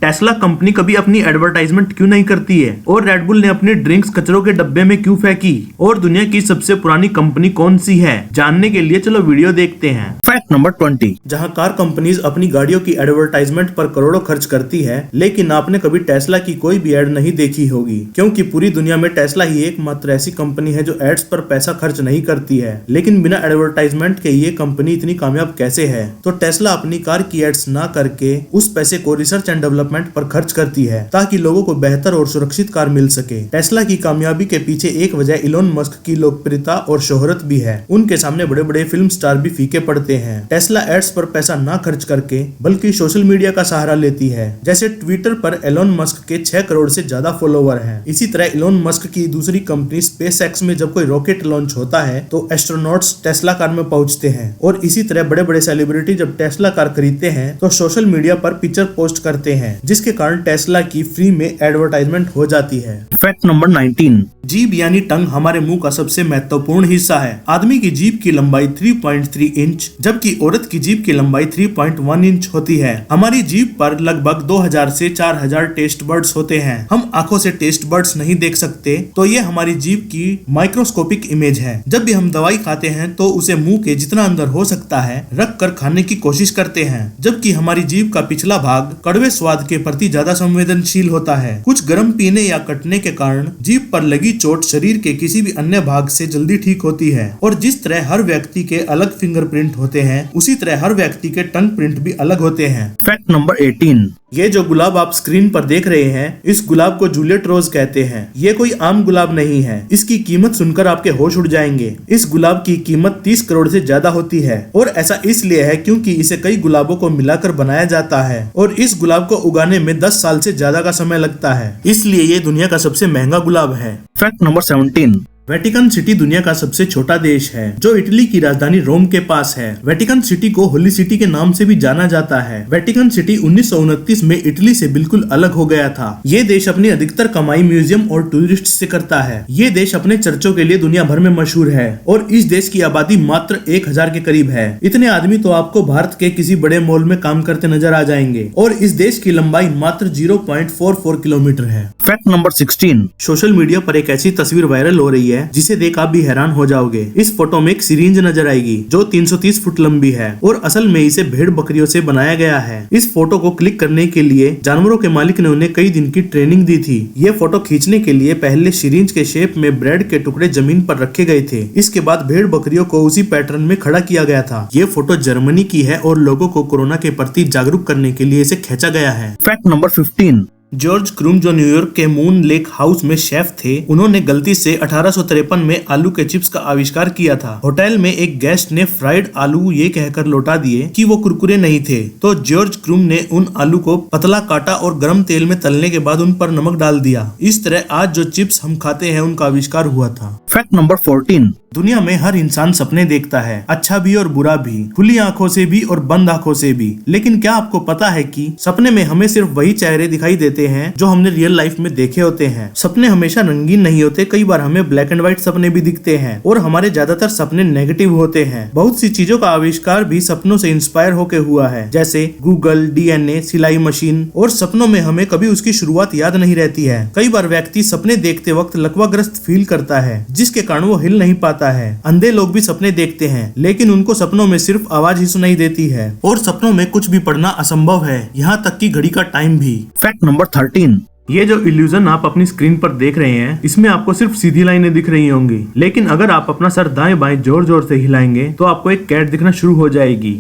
Tesla company कभी अपनी advertisement क्यों नहीं करती है? और रेड बुल ने अपनी ड्रिंक्स कचरों के डब्बे में क्यों फेंकी? और दुनिया की सबसे पुरानी कंपनी कौन सी है? जानने के लिए चलो वीडियो देखते हैं। Fact number 20। जहां कार कंपनीज अपनी गाड़ियों की एडवर्टाइजमेंट पर करोड़ों खर्च करती है, लेकिन आपने कभी टेस्ला की कोई भी एड नहीं देखी होगी, क्योंकि पूरी दुनिया में टेस्ला ही एकमात्र ऐसी कंपनी है जो एड्स पर पैसा खर्च नहीं करती है। लेकिन बिना एडवर्टाइजमेंट के ये कंपनी इतनी कामयाब कैसे है? तो टेस्ला अपनी कार की एड्स ना करके उस पैसे को रिसर्च एंड डेवलपमेंट पर खर्च करती है, ताकि लोगों को बेहतर और सुरक्षित कार मिल सके। टेस्ला की कामयाबी के पीछे एक वजह इलोन मस्क की लोकप्रियता और शोहरत भी है। उनके सामने बड़े बड़े फिल्म स्टार भी फीके पड़ते हैं। टेस्ला एड्स पर पैसा ना खर्च करके बल्कि सोशल मीडिया का सहारा लेती है। जैसे ट्विटर पर एलोन मस्क के 6 करोड़ से ज्यादा फॉलोवर हैं। इसी तरह इलोन मस्क की दूसरी कंपनी स्पेसएक्स में जब कोई रॉकेट लॉन्च होता है तो एस्ट्रोनॉट्स टेस्ला कार में पहुंचते हैं। और इसी तरह बड़े बड़े सेलिब्रिटी जब टेस्ला कार खरीदते हैं तो सोशल मीडिया पर पिक्चर पोस्ट करते हैं, जिसके कारण टेस्ला की फ्री में एडवर्टाइजमेंट हो जाती है। Fact number 19। जीभ यानी टंग हमारे मुंह का सबसे महत्वपूर्ण हिस्सा है। आदमी की जीभ की लंबाई 3.3 इंच जबकि औरत की जीभ की लंबाई 3.1 इंच होती है। हमारी जीभ पर लगभग 2000 से 4000 टेस्ट बर्ड्स होते हैं। हम आंखों से टेस्ट बर्ड्स नहीं देख सकते, तो ये हमारी जीभ की माइक्रोस्कोपिक इमेज है। जब भी हम दवाई खाते हैं तो उसे मुंह के जितना अंदर हो सकता है रख कर खाने की कोशिश करते हैं, जबकि हमारी जीभ का पिछला भाग कड़वे स्वाद के प्रति ज्यादा संवेदनशील होता है। कुछ गर्म पीने या कटने के कारण जीभ पर लगी चोट शरीर के किसी भी अन्य भाग से जल्दी ठीक होती है। और जिस तरह हर व्यक्ति के अलग फिंगरप्रिंट होते हैं, उसी तरह हर व्यक्ति के टंग प्रिंट भी अलग होते हैं। Fact number 18। ये जो गुलाब आप स्क्रीन पर देख रहे हैं, इस गुलाब को जूलियट रोज कहते हैं। ये कोई आम गुलाब नहीं है। इसकी कीमत सुनकर आपके होश उड़ जाएंगे। इस गुलाब की कीमत 30 करोड़ से ज्यादा होती है, और ऐसा इसलिए है क्योंकि इसे कई गुलाबों को मिलाकर बनाया जाता है, और इस गुलाब को उगाने में 10 साल से ज्यादा का समय लगता है। इसलिए ये दुनिया का सबसे महंगा गुलाब है। Fact number 17। वेटिकन सिटी दुनिया का सबसे छोटा देश है, जो इटली की राजधानी रोम के पास है। वेटिकन सिटी को होली सिटी के नाम से भी जाना जाता है। वेटिकन सिटी 1929 में इटली से बिल्कुल अलग हो गया था। ये देश अपनी अधिकतर कमाई म्यूजियम और टूरिस्ट से करता है। ये देश अपने चर्चों के लिए दुनिया भर में मशहूर है, और इस देश की आबादी मात्र 1000 के करीब है। इतने आदमी तो आपको भारत के किसी बड़े मॉल में काम करते नजर आ जाएंगे। और इस देश की लंबाई मात्र 0.44 किलोमीटर है। Fact number 16। सोशल मीडिया पर एक ऐसी तस्वीर वायरल हो रही है जिसे देख आप भी हैरान हो जाओगे। इस फोटो में एक सिरिंज नजर आएगी जो 330 फुट लंबी है, और असल में इसे भेड़ बकरियों से बनाया गया है। इस फोटो को क्लिक करने के लिए जानवरों के मालिक ने उन्हें कई दिन की ट्रेनिंग दी थी। ये फोटो खींचने के लिए पहले सिरिंज के शेप में ब्रेड के टुकड़े जमीन पर रखे गए थे। इसके बाद भेड़ बकरियों को उसी पैटर्न में खड़ा किया गया था। ये फोटो जर्मनी की है और लोगों को कोरोना के प्रति जागरूक करने के लिए इसे खींचा गया है। Fact number 15। जॉर्ज क्रूम जो न्यूयॉर्क के मून लेक हाउस में शेफ थे, उन्होंने गलती से 1853 में आलू के चिप्स का आविष्कार किया था। होटल में एक गेस्ट ने फ्राइड आलू ये कहकर लौटा दिए कि वो कुरकुरे नहीं थे, तो जॉर्ज क्रूम ने उन आलू को पतला काटा और गर्म तेल में तलने के बाद उन पर नमक डाल दिया। इस तरह आज जो चिप्स हम खाते हैं उनका आविष्कार हुआ था। Fact number 14। दुनिया में हर इंसान सपने देखता है, अच्छा भी और बुरा भी, खुली आंखों से भी और बंद आंखों से भी। लेकिन क्या आपको पता है कि सपने में हमें सिर्फ वही चेहरे दिखाई देते हैं जो हमने रियल लाइफ में देखे होते हैं। सपने हमेशा रंगीन नहीं होते, कई बार हमें ब्लैक एंड व्हाइट सपने भी दिखते हैं, और हमारे ज्यादातर सपने नेगेटिव होते हैं। बहुत सी चीजों का आविष्कार भी सपनों से इंस्पायर होकर हुआ है, जैसे गूगल, डीएनए, सिलाई मशीन। और सपनों में हमें कभी उसकी शुरुआत याद नहीं रहती है। कई बार व्यक्ति सपने देखते वक्त लकवाग्रस्त फील करता है, जिसके कारण वो हिल नहीं पाता है। अंधे लोग भी सपने देखते हैं, लेकिन उनको सपनों में सिर्फ आवाज ही सुनाई देती है, और सपनों में कुछ भी पढ़ना असंभव है, यहाँ तक कि घड़ी का टाइम भी। Fact number 13। ये जो इल्यूजन आप अपनी स्क्रीन पर देख रहे हैं, इसमें आपको सिर्फ सीधी लाइनें दिख रही होंगी, लेकिन अगर आप अपना सर दाएं बाएं जोर जोर से हिलाएंगे तो आपको एक कैट दिखना शुरू हो जाएगी।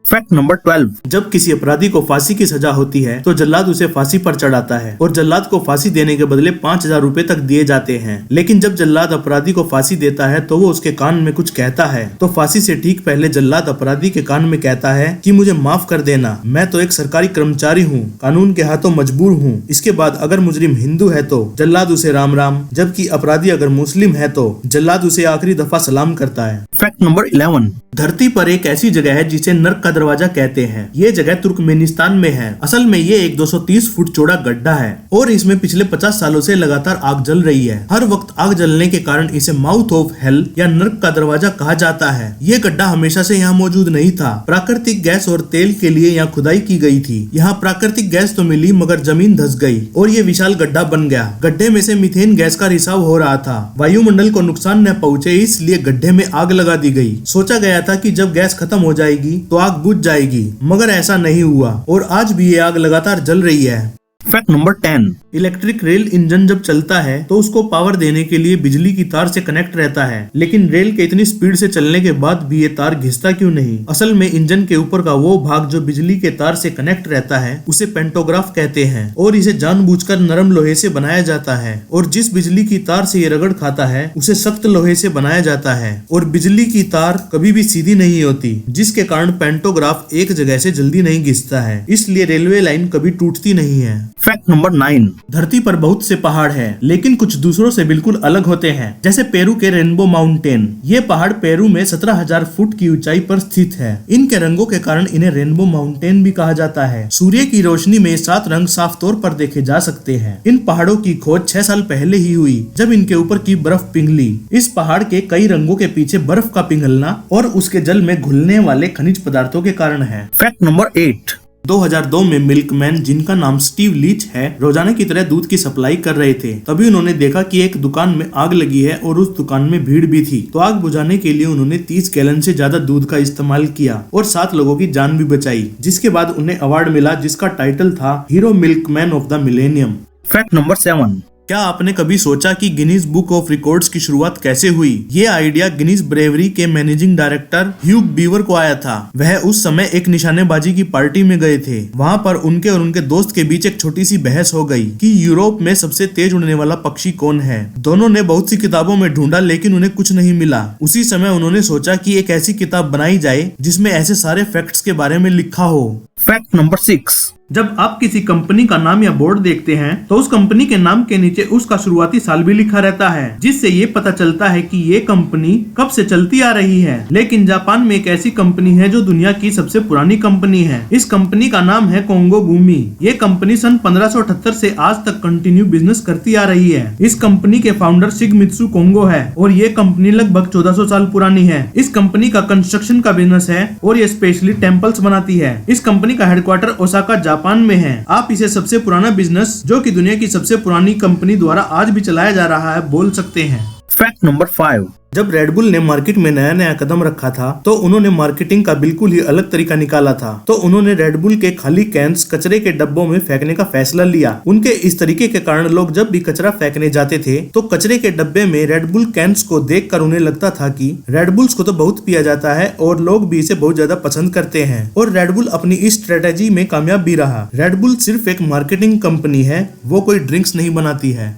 Fact number 12। जब किसी अपराधी को फांसी की सजा होती है तो जल्लाद उसे फांसी पर चढ़ाता है, और जल्लाद को फांसी देने के बदले 5000 रुपए तक दिए जाते हैं। लेकिन जब जल्लाद अपराधी को फांसी देता है तो वो उसके कान में कुछ कहता है, तो फांसी से ठीक पहले जल्लाद अपराधी के कान में कहता है कि मुझे माफ कर देना, मैं तो एक सरकारी कर्मचारी हूँ, कानून के हाथों मजबूर हूँ। इसके बाद अगर मुजरिम हिंदू है तो जल्लाद उसे राम राम, जबकि अपराधी अगर मुस्लिम है तो जल्लाद उसे आखिरी दफा सलाम करता है। Fact number 11। धरती पर एक ऐसी जगह है जिसे नर्क का दरवाजा कहते हैं। ये जगह तुर्कमेनिस्तान में है। असल में ये एक 230 फुट चौड़ा गड्ढा है और इसमें पिछले 50 सालों से लगातार आग जल रही है। हर वक्त आग जलने के कारण इसे माउथ ऑफ हेल या नर्क का दरवाजा कहा जाता है। ये गड्ढा हमेशा से यहाँ मौजूद नहीं था। प्राकृतिक गैस और तेल के लिए यहाँ खुदाई की गई थी। यहाँ प्राकृतिक गैस तो मिली मगर जमीन धंस गई और ये विशाल गड्ढा बन गया। गड्ढे में से मीथेन गैस का रिसाव हो रहा था। वायुमंडल को नुकसान न पहुंचे इसलिए गड्ढे में आग लगा दी गई। सोचा गया था कि जब गैस खत्म हो जाएगी तो आग बुझ जाएगी, मगर ऐसा नहीं हुआ और आज भी ये आग लगातार जल रही है। Fact number 10। Electric rail engine जब चलता है तो उसको पावर देने के लिए बिजली की तार से कनेक्ट रहता है, लेकिन रेल के इतनी स्पीड से चलने के बाद भी ये तार घिसता क्यों नहीं? असल में इंजन के ऊपर का वो भाग जो बिजली के तार से कनेक्ट रहता है उसे पेंटोग्राफ कहते हैं और इसे जानबूझकर नरम लोहे से बनाया जाता है और जिस बिजली की तार से ये रगड़ खाता है उसे सख्त लोहे से बनाया जाता है और बिजली की तार कभी भी सीधी नहीं होती, जिसके कारण पेंटोग्राफ एक जगह से जल्दी नहीं घिसता है, इसलिए रेलवे लाइन कभी टूटती नहीं है। Fact number 9। धरती पर बहुत से पहाड़ हैं, लेकिन कुछ दूसरों से बिल्कुल अलग होते हैं। जैसे पेरू के रेनबो माउंटेन। ये पहाड़ पेरू में 17,000 फुट की ऊंचाई पर स्थित है। इनके रंगों के कारण इन्हें रेनबो माउंटेन भी कहा जाता है। सूर्य की रोशनी में 7 रंग साफ तौर पर देखे जा सकते हैं। इन पहाड़ों की खोज 6 साल पहले ही हुई जब इनके ऊपर की बर्फ पिघली। इस पहाड़ के कई रंगों के पीछे बर्फ का पिघलना और उसके जल में घुलने वाले खनिज पदार्थों के कारण है। Fact number 8। 2002 में मिल्कमैन, जिनका नाम स्टीव लीच है, रोजाना की तरह दूध की सप्लाई कर रहे थे। तभी उन्होंने देखा कि एक दुकान में आग लगी है और उस दुकान में भीड़ भी थी। तो आग बुझाने के लिए उन्होंने 30 गैलन से ज्यादा दूध का इस्तेमाल किया और 7 लोगों की जान भी बचाई, जिसके बाद उन्हें अवार्ड मिला जिसका टाइटल था hero milkman of the millennium. Fact number 7। क्या आपने कभी सोचा कि गिनीज बुक ऑफ रिकॉर्ड्स की शुरुआत कैसे हुई? ये आइडिया गिनीज ब्रेवरी के मैनेजिंग डायरेक्टर ह्यूग बीवर को आया था। वह उस समय एक निशानेबाजी की पार्टी में गए थे। वहाँ पर उनके और उनके दोस्त के बीच एक छोटी सी बहस हो गई कि यूरोप में सबसे तेज उड़ने वाला पक्षी कौन है। दोनों ने बहुत सी किताबों में ढूंढा लेकिन उन्हें कुछ नहीं मिला। उसी समय उन्होंने सोचा कि एक ऐसी किताब बनाई जाए जिसमें ऐसे सारे फैक्ट्स के बारे में लिखा हो। Fact number 6। जब आप किसी कंपनी का नाम या बोर्ड देखते हैं तो उस कंपनी के नाम के नीचे उसका शुरुआती साल भी लिखा रहता है, जिससे ये पता चलता है कि ये कंपनी कब से चलती आ रही है। लेकिन जापान में एक ऐसी कंपनी है जो दुनिया की सबसे पुरानी कंपनी है। इस कंपनी का नाम है कोंगो गुमी। ये कंपनी सन 1578 से आज तक कंटिन्यू बिजनेस करती आ रही है। इस कंपनी के फाउंडर शिगमित्सु कोंगो है और ये कंपनी लगभग 1400 साल पुरानी है। इस कंपनी का कंस्ट्रक्शन का बिजनेस है और ये स्पेशली टेम्पल्स बनाती है। इस कंपनी का हेडक्वार्टर ओसाका जापान में है। आप इसे सबसे पुराना बिजनेस जो कि दुनिया की सबसे पुरानी कंपनी द्वारा आज भी चलाया जा रहा है बोल सकते हैं। Fact number 5। जब रेडबुल ने मार्केट में नया नया कदम रखा था तो उन्होंने मार्केटिंग का बिल्कुल ही अलग तरीका निकाला था। तो उन्होंने रेडबुल के खाली कैंस कचरे के डब्बों में फेंकने का फैसला लिया। उनके इस तरीके के कारण लोग जब भी कचरा फेंकने जाते थे तो कचरे के डब्बे में रेडबुल कैंस को देखकर उन्हें लगता था कि रेडबुल्स को तो बहुत पिया जाता है और लोग भी इसे बहुत ज्यादा पसंद करते हैं। और रेडबुल अपनी इस स्ट्रेटेजी में कामयाब भी रहा। रेडबुल सिर्फ एक मार्केटिंग कंपनी है, वो कोई ड्रिंक्स नहीं बनाती है।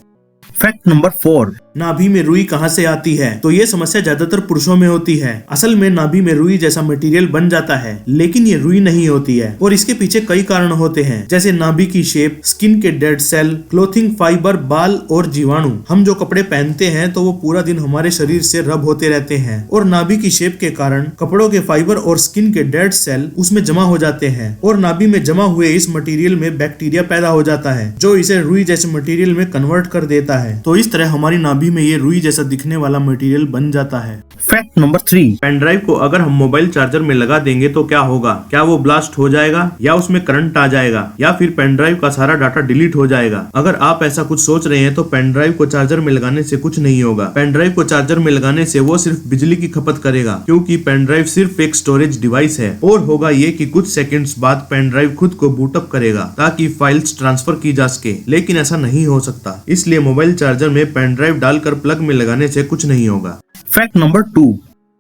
Fact number 4। नाभि में रुई कहाँ से आती है? तो ये समस्या ज्यादातर पुरुषों में होती है। असल में नाभि में रुई जैसा मटेरियल बन जाता है, लेकिन ये रुई नहीं होती है और इसके पीछे कई कारण होते हैं, जैसे नाभि की शेप, स्किन के डेड सेल, क्लोथिंग फाइबर, बाल और जीवाणु। हम जो कपड़े पहनते हैं तो वो पूरा दिन हमारे शरीर से रब होते रहते हैं और नाभि की शेप के कारण कपड़ों के फाइबर और स्किन के डेड सेल उसमें जमा हो जाते हैं और नाभि में जमा हुए इस मटेरियल में बैक्टीरिया पैदा हो जाता है जो इसे रुई जैसे मटेरियल में कन्वर्ट कर देता है। तो इस तरह हमारी नाभि में ये रुई जैसा दिखने वाला मटेरियल बन जाता है। Fact number 3। पेन ड्राइव को अगर हम मोबाइल चार्जर में लगा देंगे तो क्या होगा? क्या वो ब्लास्ट हो जाएगा या उसमें करंट आ जाएगा या फिर पेन ड्राइव का सारा डाटा डिलीट हो जाएगा? अगर आप ऐसा कुछ सोच रहे हैं तो पेन ड्राइव को चार्जर में लगाने से कुछ नहीं होगा। पेन ड्राइव को चार्जर में लगाने से वो सिर्फ बिजली की खपत करेगा, क्योंकि पेन ड्राइव सिर्फ एक स्टोरेज डिवाइस है। और होगा ये कि कुछ सेकंड्स बाद पेन ड्राइव खुद को बूटअप करेगा ताकि फाइल्स ट्रांसफर की जा सके, लेकिन ऐसा नहीं हो सकता। इसलिए मोबाइल चार्जर में पेन ड्राइव डालकर प्लग में लगाने से कुछ नहीं होगा। Fact number 2।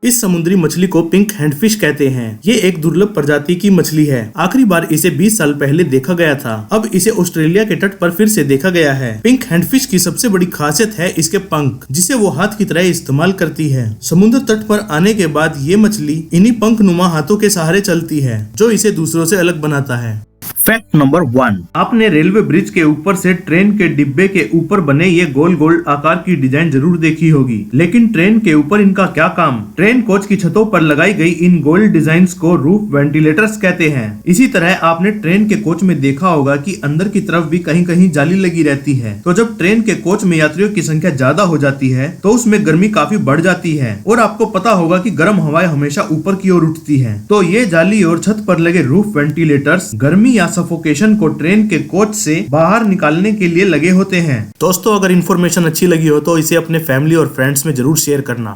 इस समुद्री मछली को पिंक हैंडफिश कहते हैं। ये एक दुर्लभ प्रजाति की मछली है। आखिरी बार इसे 20 साल पहले देखा गया था। अब इसे ऑस्ट्रेलिया के तट पर फिर से देखा गया है। पिंक हैंडफिश की सबसे बड़ी खासियत है इसके पंख, जिसे वो हाथ की तरह इस्तेमाल करती है। समुद्र तट पर आने के बाद ये मछली इन्हीं पंख नुमा हाथों के सहारे चलती है, जो इसे दूसरों से अलग बनाता है। Fact number 1। आपने रेलवे ब्रिज के ऊपर से ट्रेन के डिब्बे के ऊपर बने ये गोल गोल आकार की डिजाइन जरूर देखी होगी, लेकिन ट्रेन के ऊपर इनका क्या काम। ट्रेन कोच की छतों पर लगाई गई इन गोल डिजाइन्स को रूफ वेंटिलेटर्स कहते हैं। इसी तरह आपने ट्रेन के कोच में देखा होगा कि अंदर की तरफ भी कहीं कहीं जाली लगी रहती है। तो जब ट्रेन के कोच में यात्रियों की संख्या ज्यादा हो जाती है तो उसमें गर्मी काफी बढ़ जाती है, और आपको पता होगा कि गर्म हवाएं हमेशा ऊपर की ओर उठती है। तो ये जाली और छत पर लगे रूफ वेंटिलेटर्स गर्मी या सफोकेशन को ट्रेन के कोच से बाहर निकालने के लिए लगे होते हैं। दोस्तों, अगर इन्फॉर्मेशन अच्छी लगी हो तो इसे अपने फैमिली और फ्रेंड्स में जरूर शेयर करना।